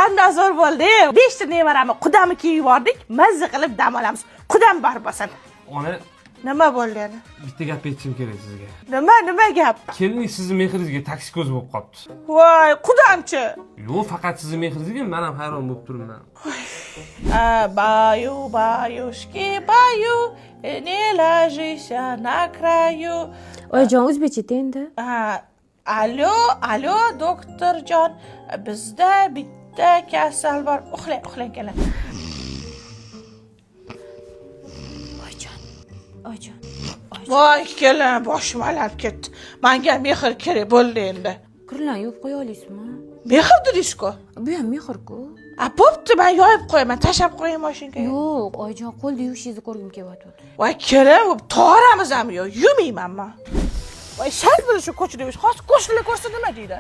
qanday zo'r bo'ldi. 5 ta nevarani qudami kiyib yubordik, mazza qilib dam olamiz. Qudam bor bo'lsin. Ona, Nima bo'ldi yana? bitta gap aytishim kerak sizga. Nima gap? Kelin sizni mehringizga taksi ko'z bo'lib qolibdi. Voy, qudamchi. Yo'q, faqat sizni mehringizga men ham hayron bo'lib turibman. Баюшки, баю, не ложися на краю. Oyijon, o'zbekcha endi. Alo, doktorjon, bizda bitta kasal bor. Uxlang keling. Oyijon. Voy, kelin, boshim aylanib ketdi. Menga mehr kerak bo'ldi endi. Kirlan yuvib qo'ya olasizmi? Mehr dedingiz-ku? Bu ham mehr-ku. Bo'pti, men yoyib qo'yaman, tashab qo'yaman mashinaga. Yo'q, oyijon, qo'lda yuvishingizni ko'rgim kelyapti. Voy, kelin, toramiz ham yo'q, yumaymanman. Voy, shart bilan shu ko'chada yurish. Hozir qo'shnilar ko'rsa nima deydi?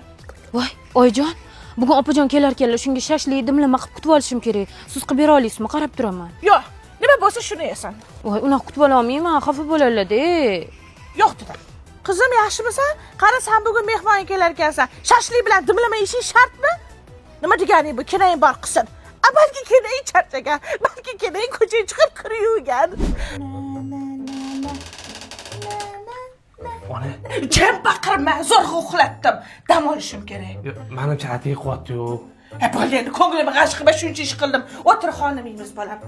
Voy, oyijon, bugun opajon kelar shunga shashli dimlama qilib kutib olishim kerak. Siz qilib bera olasizmi? Qarab turaman. Yo'q, nima bo'lsa shuni yesan. Voy, unaqa kutib ola olmayman, xafa bo'ladi. Yo'q dedim. Qizim, yaxshimisan? Qara, sen bugun mehmonga kelar ekansan. Shashlik bilan dimlama yeyishing shartmi? Nima deganing bu? Keling bor qilsin. Balki keling charchagan, balki keling ko'chaga chiqib kir yuvgan. Ona, Jim baqirma, zo'rg'a uxlatdim. Dam olishim kerak. menimcha atay quvvat yo'q. Bo'ldi, ko'nglimga g'ash qilib shuncha ish qildim. O'tir xonimimiz bolam.